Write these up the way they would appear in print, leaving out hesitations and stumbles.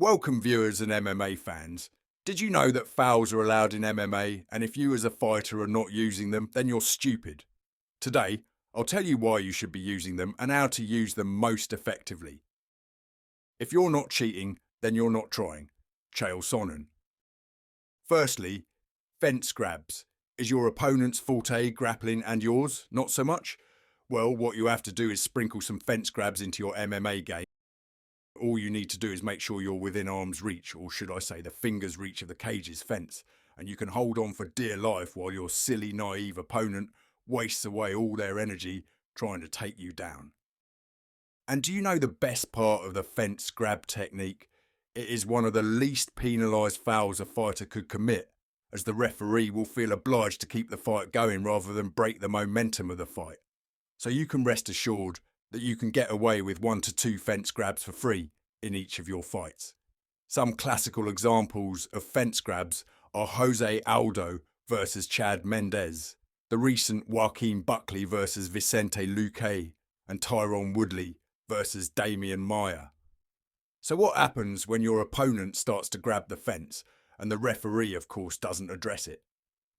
Welcome viewers and MMA fans. Did you know that fouls are allowed in MMA, and if you as a fighter are not using them, then you're stupid? Today, I'll tell you why you should be using them and how to use them most effectively. If you're not cheating, then you're not trying. Chael Sonnen. Firstly, fence grabs. Is your opponent's forte grappling and yours not so much? Well, what you have to do is sprinkle some fence grabs into your MMA game. All you need to do is make sure you're within arm's reach, or should I say the finger's reach of the cage's fence, and you can hold on for dear life while your silly, naive opponent wastes away all their energy trying to take you down. And do you know the best part of the fence grab technique? It is one of the least penalised fouls a fighter could commit, as the referee will feel obliged to keep the fight going rather than break the momentum of the fight. So you can rest assured that you can get away with 1 to 2 fence grabs for free in each of your fights. Some classical examples of fence grabs are Jose Aldo versus Chad Mendes, the recent Joaquin Buckley versus Vicente Luque, and Tyron Woodley versus Damian Maia. So what happens when your opponent starts to grab the fence and the referee, of course, doesn't address it?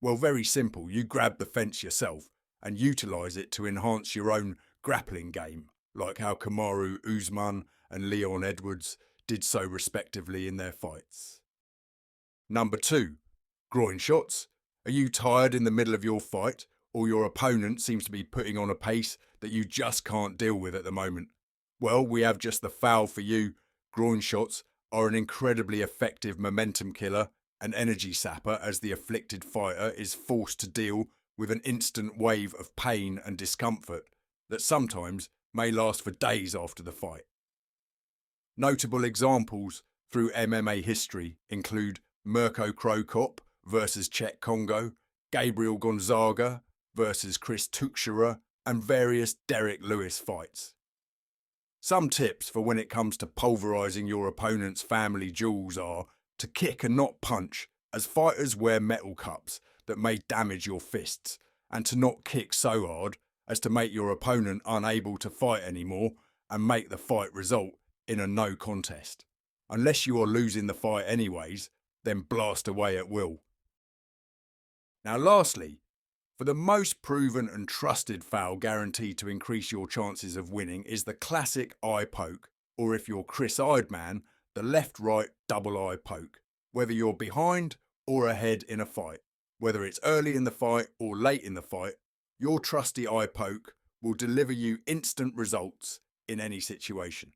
Well, very simple. You grab the fence yourself and utilise it to enhance your own grappling game, like how Kamaru Usman and Leon Edwards did so respectively in their fights. Number 2, groin shots. Are you tired in the middle of your fight, or your opponent seems to be putting on a pace that you just can't deal with at the moment? Well, we have just the foul for you. Groin shots are an incredibly effective momentum killer and energy sapper, as the afflicted fighter is forced to deal with an instant wave of pain and discomfort that sometimes may last for days after the fight. Notable examples through MMA history include Mirko Cro Cop versus Czech Congo, Gabriel Gonzaga versus Chris Tuchscherer, and various Derek Lewis fights. Some tips for when it comes to pulverising your opponent's family jewels are to kick and not punch, as fighters wear metal cups that may damage your fists, and to not kick so hard as to make your opponent unable to fight anymore and make the fight result in a no contest. Unless you are losing the fight anyways, then blast away at will. Now lastly, for the most proven and trusted foul guaranteed to increase your chances of winning is the classic eye poke, or if you're Chris-eyed man, the left-right double eye poke, whether you're behind or ahead in a fight. Whether it's early in the fight or late in the fight, your trusty eye poke will deliver you instant results in any situation.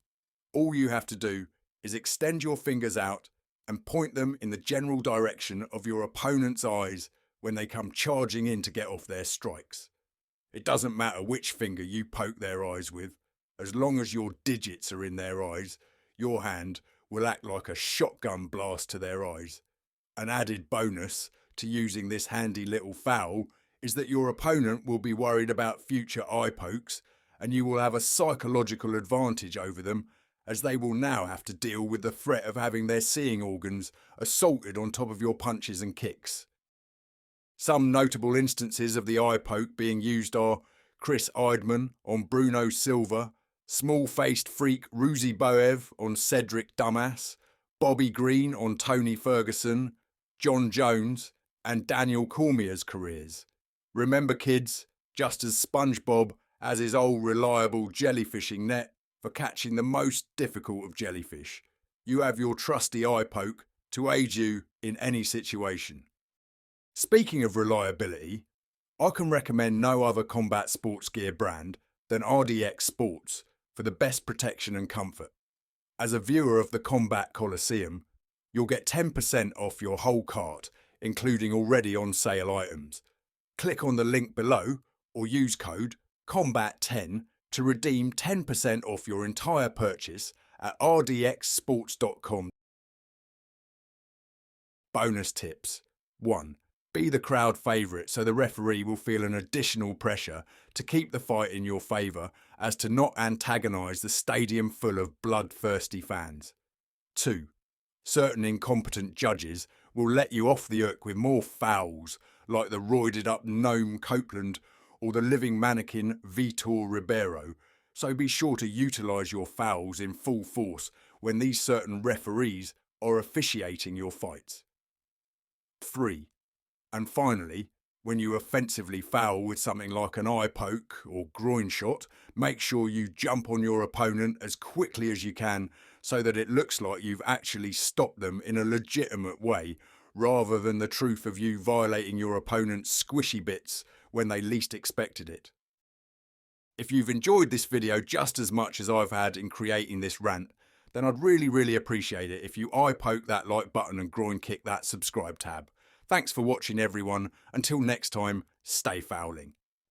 All you have to do is extend your fingers out and point them in the general direction of your opponent's eyes when they come charging in to get off their strikes. It doesn't matter which finger you poke their eyes with, as long as your digits are in their eyes, your hand will act like a shotgun blast to their eyes. An added bonus to using this handy little foul is that your opponent will be worried about future eye pokes, and you will have a psychological advantage over them, as they will now have to deal with the threat of having their seeing organs assaulted on top of your punches and kicks. Some notable instances of the eye poke being used are Chris Eidman on Bruno Silva, small-faced freak Ruzi Boev on Cedric Dumbass, Bobby Green on Tony Ferguson, John Jones, and Daniel Cormier's careers. Remember kids, just as SpongeBob has his old reliable jellyfishing net for catching the most difficult of jellyfish, you have your trusty eye poke to aid you in any situation. Speaking of reliability, I can recommend no other combat sports gear brand than RDX Sports for the best protection and comfort. As a viewer of the Combat Coliseum, you'll get 10% off your whole cart, including already on sale items. Click on the link below or use code COMBAT10 to redeem 10% off your entire purchase at rdxsports.com. Bonus tips. 1. Be the crowd favourite so the referee will feel an additional pressure to keep the fight in your favour as to not antagonise the stadium full of bloodthirsty fans. 2. Certain incompetent judges will let you off the hook with more fouls like the roided up gnome Copeland or the living mannequin Vitor Ribeiro, so be sure to utilise your fouls in full force when these certain referees are officiating your fights. 3. And finally, when you offensively foul with something like an eye poke or groin shot, make sure you jump on your opponent as quickly as you can so that it looks like you've actually stopped them in a legitimate way, rather than the truth of you violating your opponent's squishy bits when they least expected it. If you've enjoyed this video just as much as I've had in creating this rant, then I'd really appreciate it if you eye poke that like button and groin kick that subscribe tab. Thanks for watching, everyone. Until next time, stay fouling.